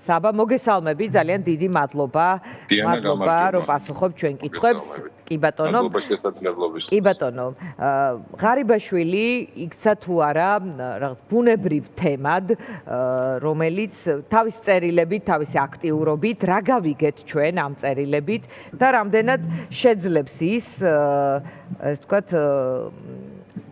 საბა, მოგესალმები, ძალიან დიდი მადლობა. მადლობა, რომ პასუხობთ ჩვენ კითხვებს. კი ბატონო. მადლობა შესაძლებლობისთვის. კი ბატონო. ღარიბაშვილი იქცა თუ არა რაღაც ბუნებრივ თემად, რომელიც თავის წერილებით, თავისი აქტიურობით რა გავიგეთ ჩვენ ამ წერილებით და რამდენად შეძლებს ის, ასე ვთქვათ,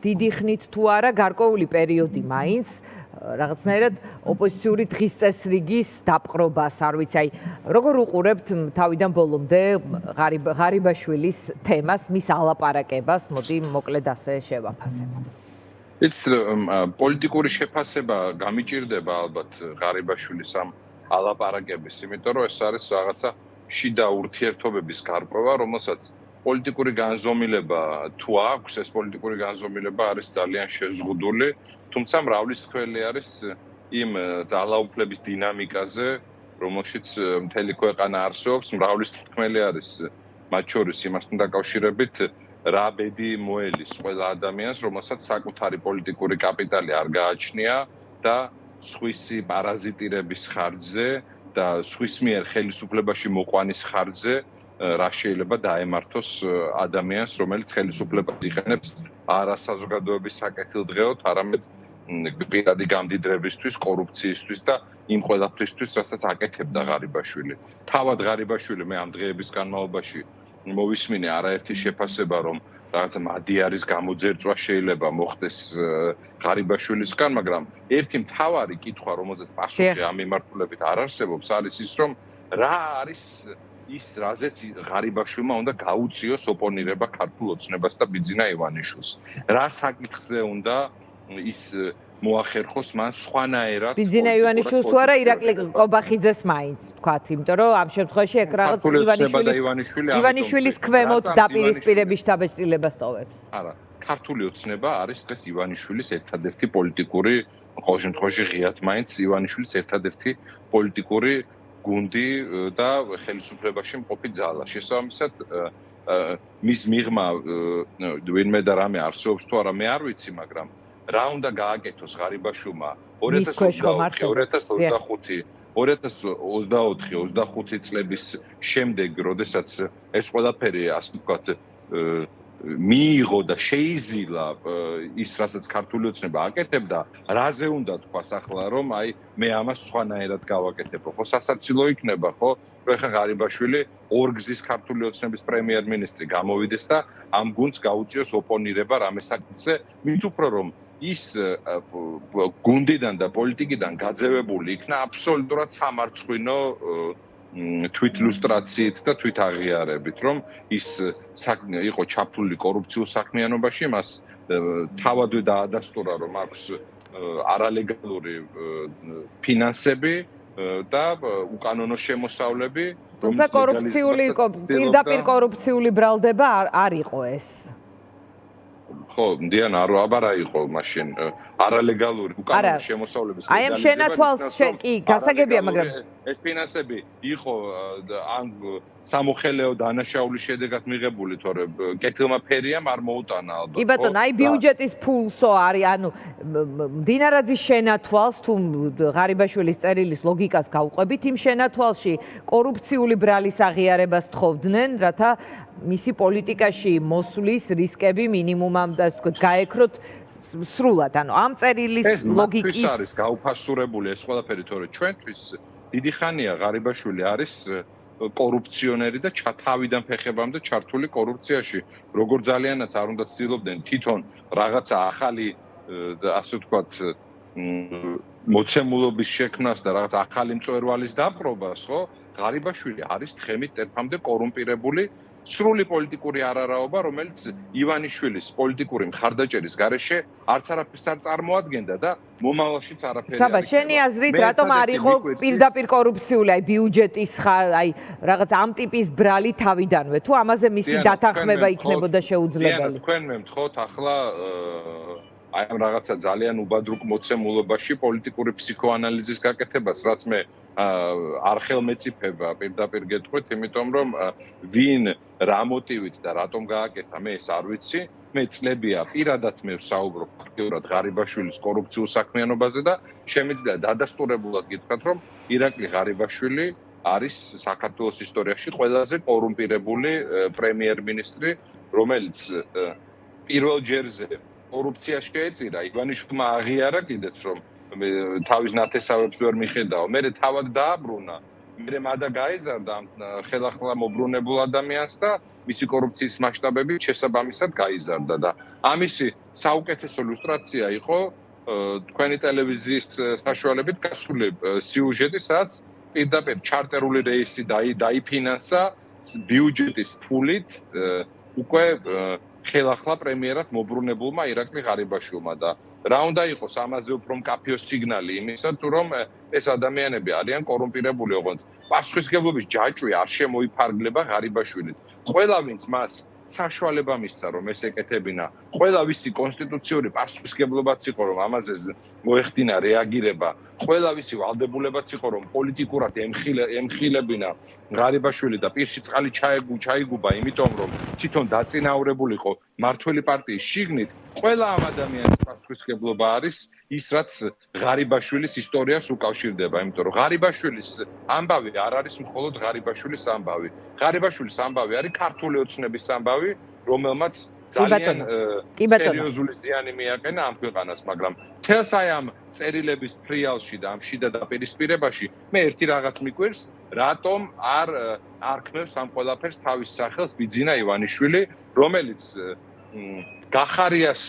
დიდი ხნით თუ არა გარკვეული პერიოდი მაინც რაღაცნაირად ოპოზიციური დღის წესრიგის დაპყრობას, არ ვიცი, აი, როგორ უყურებთ თავიდან ბოლომდე ღარიბაშვილის თემას, მის ალაპარაკებას, მოდი მოკლედ ასე შევაფასებ. პოლიტიკური შეფასება გამიჭირდება ალბათ ღარიბაშვილის ამ ალაპარაკების, იმიტომ რომ ეს არის რაღაცა შიდა ურთიერთობების გარკვევა, რომელსაც პოლიტიკური განზომილება თუ აქვს, ეს პოლიტიკური განზომილება არის ძალიან შეზღუდული, თუმცა მრავლისმხრივი არის იმ ძალაუფლების დინამიკაზე, რომელშიც მთელი ქვეყანა არსებობს, მრავლისმხრივი არის მათ შორის იმასთან დაკავშირებით, რა ბედი მოელის ყველა ადამიანს, რომელსაც საკუთარი პოლიტიკური კაპიტალი არ გააჩნია და სხვისი პარაზიტირების ხარჯზე და სხვის მიერ ხელისუფლებაში მოყვანის ხარჯზე რა შეიძლება დაემართოს ადამიანს, რომელიც ხელისუფლებას იღებს არა საზოგადოების საკეთილდღეოდ, არამედ პირადი გამდიდრებისთვის, კორუფციისთვის და იმ ყველაფრისთვის, რასაც აკეთებდა ღარიბაშვილი. თავად ღარიბაშვილი მე ამ დღეების განმავლობაში მოვისმინე არაერთი შეფასება, რომ რაღაცა მადიარის გამოძერწვა შეიძლება მოხდეს ღარიბაშვილისგან, მაგრამ ერთი მთავარი კითხვა, რომელზეც პასუხი ამ მიმართულებით არ არსებობს, არის ის, რომ რა არის ის, რაზეც ღარიბაშვილმა უნდა გაუწიოს ოპონირება ქართულ ოცნებას და ბიძინა ივანიშვილს. რა საკითხზე უნდა ის მოახერხოს მან სხვანაირად ბიძინა ივანიშვილს თუ არა ირაკლი კობახიძეს მაინც თქვათ, იმიტომ რომ ამ შემთხვევაში ეგ რაღაც ივანიშვილის ქვემოთ დაპირისპირების შთაბეჭდილებას ტოვებს. არა, ქართული ოცნება არის დღეს ივანიშვილის ერთადერთი პოლიტიკური, ყოველ შემთხვევაში ღიად მაინც ივანიშვილის ერთადერთი პოლიტიკური გუნდი და ხელისუფლებაში მყოფი ძალა. შესაბამისად, მის მიღმა ვინმე და რამე არსებობს თუ არა, მე არ ვიცი, მაგრამ რა უნდა გააკეთოს ღარიბაშვილმა 2024-25 წლების შემდეგ, როდესაც ეს ყველაფერი, ასე ვთქვათ, მიიღო და შეიზილა ის, რასაც ქართული ოცნება აკეთებდა, რაზე უნდა თქვას ახლა, რომ აი მე ამას სხვანაირად გავაკეთებ, ხო, სასაცილო იქნება, ხო? რომ ახლა ღარიბაშვილი ორგზის ქართული ოცნების პრემიერ-მინისტრი გამოვიდეს და ამ გუნდს გაუწიოს ოპონირება რამე საკითხზე, მით უფრო რომ ის გუნდიდან და პოლიტიკიდან გაძევებული იქნა აბსოლუტურად სამარცხვინო თვითლუსტრაციით და თვითაღიარებით, რომ ის იყო ჩაფლული კორუფციულ საქმიანობაში, მას თავადვე დაადასტურა, რომ აქვს არალეგალური ფინანსები და უკანონო შემოსავლები, თუმცა პირდაპირ კორუფციული ბრალდება არ იყო ეს. ხო, დიანა, არა იყო მაშინ არალეგალური უკანონო შემოსავლების აი ამ შენათვალს კი გასაგებია, მაგრამ ეს ფინანსები იყო ან სამოხელეო დანაშაულის შედეგად მიღებული, თორე კეთილმა ფერიამ არ მოუტანა ალბათ. კი ბატონო, აი ბიუჯეტის ფულსო არის, ანუ მდინარაძის შენათვალს თუ ღარიბაშვილის წერილის ლოგიკას გავყვებით, იმ შენათვალში კორუფციული ბრალის აღიარებას თხოვდნენ, რათა მისი პოლიტიკაში მოსვლის რისკები მინიმუმამდე, ასე ვთქვათ, გაექროთ სრულად. ანუ ამ წერილის ლოგიკის ეს არის გაუფასურებული ეს ყველაფერი, თორე ჩვენთვის დიდი ხანია ღარიბაშვილი არის კორუფციონერი და თავიდან ფეხებამდე ჩართული კორუფციაში. როგორ ძალიანაც არ უნდა ცდილობდნენ თვითონ რაღაცა ახალი, ასე ვთქვათ, მოცემულობის შექმნას და რაღაც ახალი მწვერვალის დაპყრობას, ხო? ღარიბაშვილი არის თხემით ტერფამდე კორუმპირებული სრული პოლიტიკური არარაობა, რომელიც ივანიშვილის პოლიტიკური მხარდაჭერის გარეშე არც არაფერს არ წარმოადგენდა და მომავალშიც არაფერი არ იქნება. საბა, შენი აზრით, რატომ არ იყო პირდაპირ კორუფციული, აი ბიუჯეტის, აი რაღაც ამ ტიპის ბრალი თავიდანვე, თუ ამაზე მისი დათანხმება იქნებოდა შეუძლებელი? თქვენ მე მთხოვთ ახლა აი ამ რაღაცა ძალიან უბადრუკ მოცემულობაში პოლიტიკური ფსიქოანალიზის გაკეთებას, რაც მე არ ხელმეწიფება პირდაპირ გეტყვით, იმიტომ რომ ვინ რა მოტივით და რატომ გააკეთა, მე ეს არ ვიცი. მე წლებია პირადად მე ვსაუბრობ ფაქტიურად ღარიბაშვილის კორუფციულ საქმიანობაზე და შემიძლია დადასტურებულად გითხრათ, რომ ირაკლი ღარიბაშვილი არის საქართველოს ისტორიაში ყველაზე კორუმპირებული პრემიერ-მინისტრი, რომელიც პირველ ჯერზე კორუფციაში შეეწირა, ივანიშვილმა აღიარა კიდეც, რომ თავის ნათესავებს ვერ მიხედაო, მერე თავად დააბრუნა, მერე მადა გაეზარდა ხელახლა მობრუნებულ ადამიანს და მისი კორუფციის მასშტაბები შესაბამისად გაიზარდა და ამისი საუკეთესო ილუსტრაცია იყო თქვენი ტელევიზიის საშუალებით გასული სიუჟეტი, სადაც პირდაპირ ჩარტერული რეისი დაიფინანსა ბიუჯეტის ფულით უკვე ხელახლა პრემიერად მობრუნებულმა ირაკლი ღარიბაშვილმა და რა უნდა იყოს ამაზე უფრო მკაფიო სიგნალი იმისა, თუ რომ ეს ადამიანები არიან კორუმპირებული, ოღონდ პასუხისმგებლობის ჯაჭვი არ შემოიფარგლება ღარიბაშვილით. ყველა ვინც მას საშუალება მისცა, რომ ეს ეკეთებინა, ყველა ვისი კონსტიტუციური პასუხისმგებლობაც იყო, რომ ამაზე მოეხდინა რეაგირება, ყველა ვისი ვალდებულებაც იყო, რომ პოლიტიკურად ემხილებინა ღარიბაშვილი და პირში წყალი ჩაიგუბა, იმიტომ რომ თვითონ დაწინაურებული იყო მართველი პარტიის შიგნით, ყველა ამ ადამიანის პასუხისმგებლობა არის ის, რაც ღარიბაშვილის ისტორიას უკავშირდება, იმიტომ რომ ღარიბაშვილის ამბავი არ არის მხოლოდ ღარიბაშვილის ამბავი. ღარიბაშვილის ამბავი არის ქართული ოცნების ამბავი, რომელმაც ძალიან სერიოზული ზიანი მიაყენა ამ ქვეყანას, მაგრამ თელს აი ამ წერილების ფრიალში და ამ შიდა დაპირისპირებაში მე ერთი რაღაც მიკვირს, რატომ არ ქმნევს ამ ყველაფერს თავის სახელს ბიძინა ივანიშვილი, რომელიც გახარიას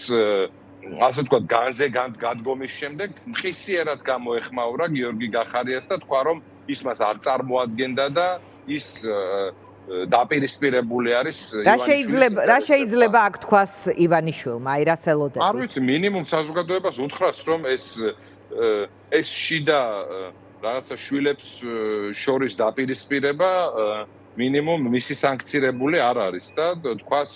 ასე ვთქვათ, განზე გადგომის შემდეგ მხისიერად გამოეხმაურა გიორგი გახარიას და თქვა, რომ ის მას არ წარმოადგენდა და ის დაპირისპირებული არის ივანიშვილის. რა შეიძლება აქ თქვას ივანიშვილმა, აი რას ელოდება? არ ვიცი, მინიმუმ საზოგადოებას უთხრას, რომ ეს შიდა რაღაცა შვილებს შორის დაპირისპირება მინიმუმ მისი სანქცირებული არ არის და თქვას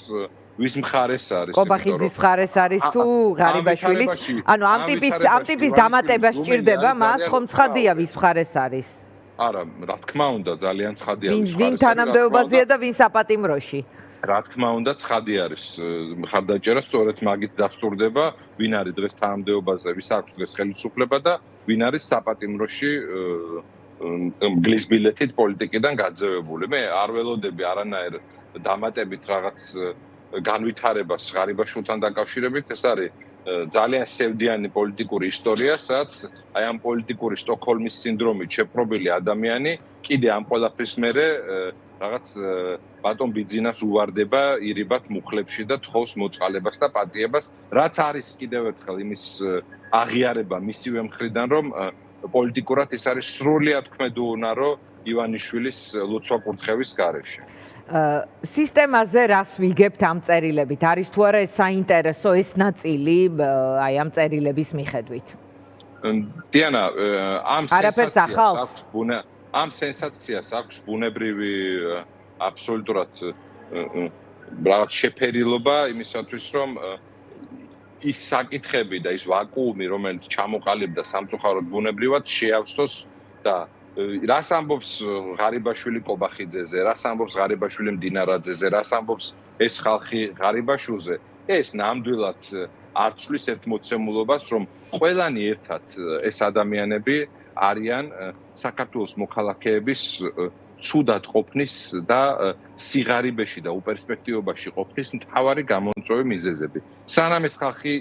ვის მხარეს არის? კობახიძის მხარეს არის თუ ღარიბაშვილის? ანუ ამ ტიპის დამატება სჭირდება მას, ხომ ცხადია ვის მხარეს არის? არა, რა თქმა უნდა, ძალიან ცხადია ვის მხარეს. ვინ თანამდებობაზეა და ვინ საპატიმროში? რა თქმა უნდა, ცხადი არის მხარდაჭერა, სწორედ მაგით დასტურდება, ვინ არის დღეს თანამდებობაზე, ვის აქვს დღეს ხელისუფლება და ვინ არის საპატიმროში მგლის ბილეთით პოლიტიკიდან გაძევებული. მე არ ველოდები არანაირ დამატებით რაღაც განვითარებას ღარიბაშვილთან დაკავშირებით, ეს არის ძალიან სევდიანი პოლიტიკური ისტორია, სადაც აი ამ პოლიტიკური სტოკჰოლმის სინდრომით შეპყრობილი ადამიანი კიდე ამ ყველაფრის მერე რაღაც ბატონ ბიძინას უვარდება ირიბად მუხლებში და თხოვს მოწყალებას და პატიებას, რაც არის კიდევ ერთხელ იმის აღიარება მისივე მხრიდან, რომ პოლიტიკურად ის არის სრულიად ქმედუუნარო ივანიშვილის ლოცვა-კურთხევის გარეშე. სისტემაზე რას ვიგებთ ამ წერილებით? არის თუ არა ეს საინტერესო ეს ნაწილი აი ამ წერილების მიხედვით? დიანა, არაფერს ახალს? ამ სენსაციას აქვს ბუნებრივი აბსოლუტურად რაღაც შეფერილობა იმისათვის, რომ ის საკითხები და ის ვაკუუმი, რომელიც ჩამოყალიბდა სამწუხაროდ ბუნებრივად, შეავსოს და რას ამბობს ღარიბაშვილი კობახიძეზე, რას ამბობს ღარიბაშვილი მდინარაძეზე, რას ამბობს ეს ხალხი ღარიბაშვილზე, ეს ნამდვილად არ ცვლის ერთ მოცემულობას, რომ ყველანი ერთად ეს ადამიანები არიან საქართველოს მოქალაქეების ცუდად ყოფნის და სიღარიბეში და უპერსპექტივობაში ყოფნის მთავარი გამომწვევი მიზეზები. სანამ ეს ხალხი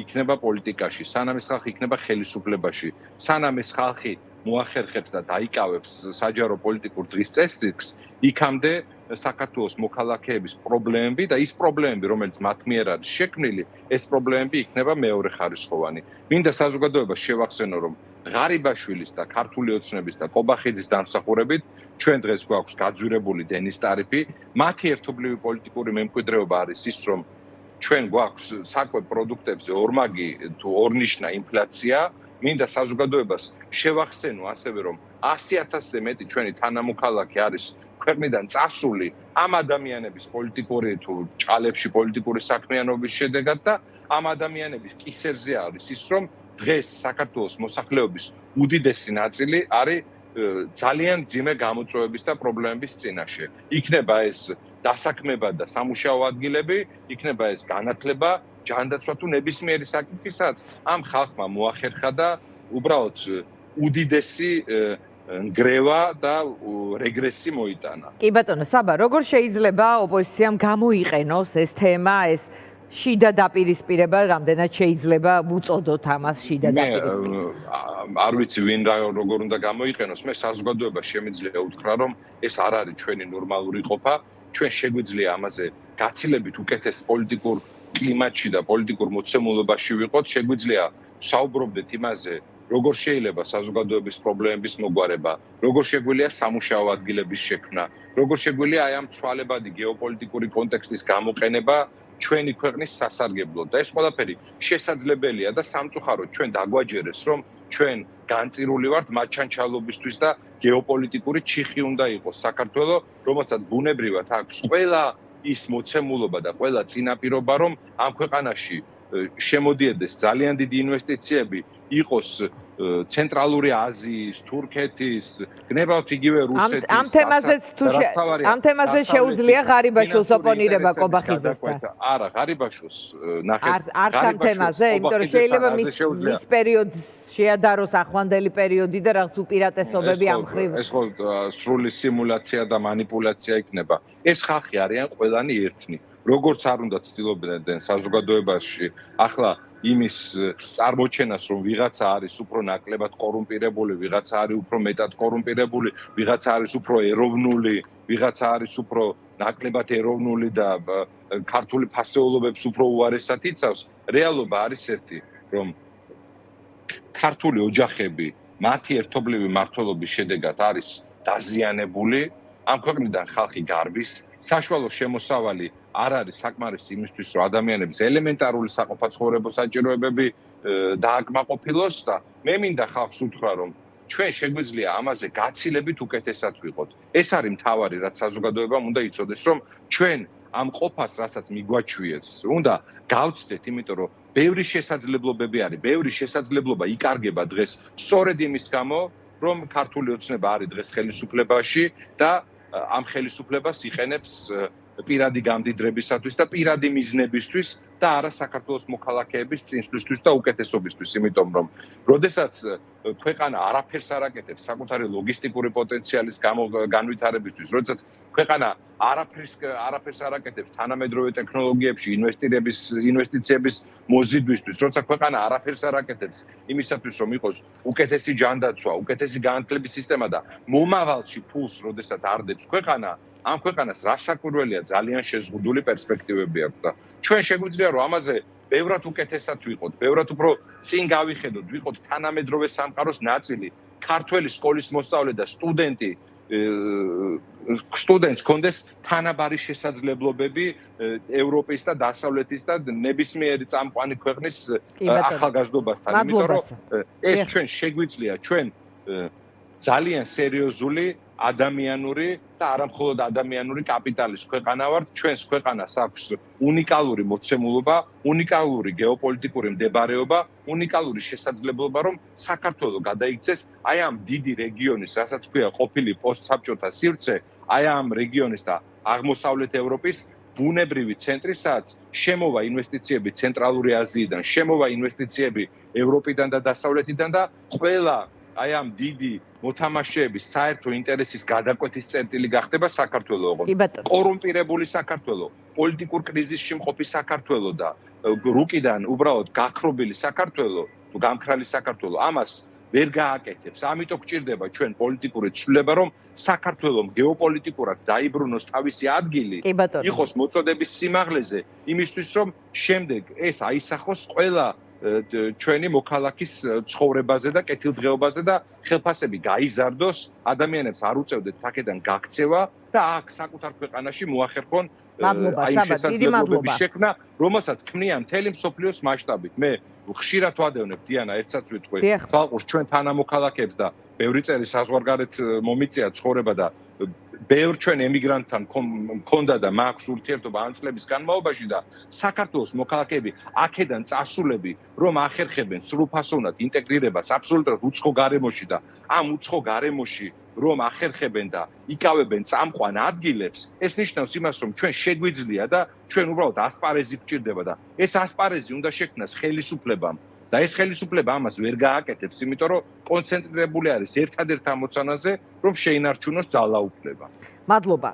იქნება პოლიტიკაში, სანამ ეს ხალხი იქნება ხელისუფლებაში, სანამ ეს ხალხი მოახერხებს და დაიკავებს საჯარო პოლიტიკურ დღის წესრიგს, იქამდე საქართველოს მოქალაქეების პრობლემები და ის პრობლემები, რომელიც მათ მიერ არის შექმნილი, ეს პრობლემები იქნება მეორეხარისხოვანი. მინდა საზოგადოებას შევახსენო, რომ ღარიბაშვილის და ქართული ოცნების და კობახიძის დამსახურებით ჩვენ დღეს გვაქვს გაძვირებული დენის ტარიფი, მათი ერთობლივი პოლიტიკური მემკვიდრეობა არის ის, რომ ჩვენ გვაქვს საკვებ პროდუქტებზე ორმაგი თუ ორნიშნა ინფლაცია. მინდა საზოგადოებას შევახსენო ასევე, რომ 100,000-ზე მეტი ჩვენი თანამოქალაქე არის ქვეყნიდან წასული ამ ადამიანების პოლიტიკური თუ ჭალებში პოლიტიკური საქმიანობის შედეგად და ამ ადამიანების კისერზე არის ის, რომ დღეს საქართველოს მოსახლეობის უდიდესი ნაწილი არის ძალიან ძიმე გამოწვევების და პრობლემების წინაშე. იქნება ეს დასაქმება და სამუშაო ადგილები, იქნება ეს განათლება, ჯანდაცვა თუ ნებისმიერი საკითხისაც ამ ხალხმა მოახერხა და უბრალოდ უდიდესი ნგრევა და რეგრესი მოიტანა. კი ბატონო, საბა, როგორ შეიძლება ოპოზიციამ გამოიყენოს ეს თემა, ეს შიდა დაპირისპირება, რამდენად შეიძლება ვუწოდოთ ამას შიდა დაპირისპირება? არ ვიცი ვინ როგორ უნდა გამოიყენოს, მე საზოგადოებას შემიძლია უთხრა, რომ ეს არ არის ჩვენი ნორმალური ყოფა, ჩვენ შეგვიძლია ამაზე გაცილებით უკეთეს პოლიტიკურ კლიმატში და პოლიტიკურ მოცემულობაში ვიყოთ, შეგვიძლია საუბრობდეთ იმაზე, როგორ შეიძლება საზოგადოების პრობლემების მოგვარება, როგორ შეგვიძლია სამუშაო ადგილების შექმნა, როგორ შეგვიძლია აი ამ ცვალებადი გეოპოლიტიკური კონტექსტის გამოყენება ჩვენი ქვეყნის სასარგებლოდ და ეს ყველაფერი შესაძლებელია და სამწუხაროდ ჩვენ დაგვაჯერეს, რომ ჩვენ განწირული ვართ მაჩანჩალობისთვის და გეოპოლიტიკური ჩიხი უნდა იყოს საქართველოს, რომელსაც ბუნებრივად აქვს ყველა ის მოცემულობა და ყველა წინაპირობა, რომ ამ ქვეყანაში შემოდიოდეს ძალიან დიდი ინვესტიციები, იყოს ცენტრალური აზიის, თურქეთის, გნებავთ იგივე რუსეთის. ამ თემაზე შეუძლია ღარიბაშვილს ოპონირება კობახიძესთან. არა, ღარიბაშვილს ნახეთ. არც ამ თემაზე, იმიტომ რომ შეიძლება მის პერიოდს შეადაროს ახლანდელი პერიოდი და რაღაც უპირატესობები ამ ხრივ. ეს ხო სრული სიმულაცია და манипуляცია იქნება. ეს ხალხი არიან ყველანი ერთნი. როგორც არ უნდა ცდილობდნენ საზოგადოებაში ახლა იმის წარმოჩენას, რომ ვიღაცა არის უფრო ნაკლებად კორუმპირებული, ვიღაცა არის უფრო მეტად კორუმპირებული, ვიღაცა არის უფრო ეროვნული, ვიღაცა არის უფრო ნაკლებად ეროვნული და ქართული ფასეულობებს უფრო უარესად იცავს, რეალობა არის ერთი, რომ ქართული ოჯახები მათი ერთობლივი მმართველობის შედეგად არის დაზიანებული, ამ ქვეყნიდან ხალხი გარბის, საშუალო შემოსავალი არ არის საკმარისი იმისთვის, რომ ადამიანების ელემენტარული საყოფაცხოვრებო საჭიროებები დააკმაყოფილოს და მე მინდა ხალხს უთხრა, რომ ჩვენ შეგვიძლია ამაზე გაცილებით უკეთესად ვიყოთ. ეს არის მთავარი, რაც საზოგადოებამ უნდა იცოდეს, რომ ჩვენ ამ ყოფას, რასაც მიგვაჩვიეს, უნდა გავცდეთ, იმიტომ რომ ბევრი შესაძლებლობები არის, ბევრი შესაძლებლობა იკარგება დღეს სწორედ იმის გამო, რომ ქართული ოცნება არის დღეს ხელისუფლებაში და ამ ხელისუფლებას იყენებს პირადი გამდიდრებისათვის და პირადი მიზნებისთვის და არა საქართველოს მოქალაქეების წინსვლისთვის და უკეთესობისთვის, იმიტომ რომ როდესაც ქვეყანა არაფერს არ აკეთებს საკუთარი ლოგისტიკური პოტენციალის განვითარებისთვის, როდესაც ქვეყანა არაფერს არ აკეთებს თანამედროვე ტექნოლოგიებში ინვესტიციების მოზიდვისთვის, როცა ქვეყანა არაფერს არ აკეთებს იმისათვის, რომ იყოს უკეთესი ჯანდაცვა, უკეთესი განათლების სისტემა და მომავალში ფულს როდესაც არდებს ქვეყანა, ამ ქვეყანას რასაკვირველია ძალიან შეზღუდული პერსპექტივები აქვს და ჩვენ შეგვიძლია რომ ამაზე ბევრად უკეთესად ვიყოთ, ბევრად უფრო წინ გავიხედოთ, ვიყოთ თანამედროვე სამყაროს ნაწილი, ქართველი სკოლის მოსწავლე და სტუდენტს კონდეს თანაბარი შესაძლებლობები ევროპის და დასავლეთის და ნებისმიერი წამყვანი ქვეყნის ახალგაზრდობასთან, იმიტომ რომ ეს ჩვენ შეგვიძლია ჩვენ ძალიან სერიოზული ადამიანური და არამხოლოდ ადამიანური კაპიტალის ქვეყანა ვართ, ჩვენს ქვეყანას აქვს უნიკალური მოცემულობა, უნიკალური გეოპოლიტიკური მდებარეობა, უნიკალური შესაძლებლობა, რომ საქართველოს გადაიქცეს აი ამ დიდი რეგიონის, რასაც ქვია ყოფილი პოსტსაბჭოთა სივრცე, აი ამ რეგიონის და აღმოსავლეთ ევროპის ბუნებრივი ცენტრი, სადაც შემოვა ინვესტიციები ცენტრალური აზიიდან, შემოვა ინვესტიციები ევროპიდან და დასავლეთიდან და ყველა აი ამ დიდი მოთამაშეების საერთო ინტერესის გადაკვეთის წერტილი გახდება საქართველოს. კორუმპირებული საქართველოს, პოლიტიკურ კრიზისში მყოფი საქართველოს და რუკიდან უბრალოდ გაქრობილი საქართველოს, თუ გამქრალი საქართველოს, ამას ვერ გააკეთებს. ამიტომ გვჭირდება ჩვენ პოლიტიკური ცვლილება, რომ საქართველოს გეოპოლიტიკურად დაიბრუნოს თავისი ადგილი, იყოს მოწოდების სიმაღლეზე, იმისთვის რომ შემდეგ ეს აისახოს ყველა ჩვენი მოქალაქის ცხოვრებაზე და კეთილდღეობაზე და ხელფასები გაიზარდოს, ადამიანებს არ უწევდეთ აქედან გაქცევა და აქ საკუთარ ქვეყანაში მოახერხონ აი შესაძლებლობების შექმნა, რომელსაც ქმნიან მთელი მსოფლიოს მასშტაბით. მე ხშირად ვადევნებ დიანა, ერთსაც ვიტყვი, თვალყურს ჩვენ თანამოქალაქეებს და ბევრი წელი საზღვარგარეთ მომიწია ცხოვრება და ბევრ ჩვენ ემიგრანტთან მქონდა და მაქვს ურთიერთობა ამ წლების განმავლობაში და საქართველოს მოქალაქეები აქედან წასულები რომ ახერხებენ სრულფასოვნად ინტეგრირებას აბსოლუტურად უცხო გარემოში და ამ უცხო გარემოში რომ ახერხებენ და იკავებენ წამყვან ადგილებს, ეს ნიშნავს იმას, რომ ჩვენ შეგვიძლია და ჩვენ უბრალოდ ასპარეზი გვჭირდება და ეს ასპარეზი უნდა შექმნას ხელისუფლებამ და ეს ხელისუფლება ამას ვერ გააკეთებს, იმიტომ რომ კონცენტრირებული არის ერთადერთ ამოცანაზე, რომ შეინარჩუნოს ძალაუფლება. მადლობა.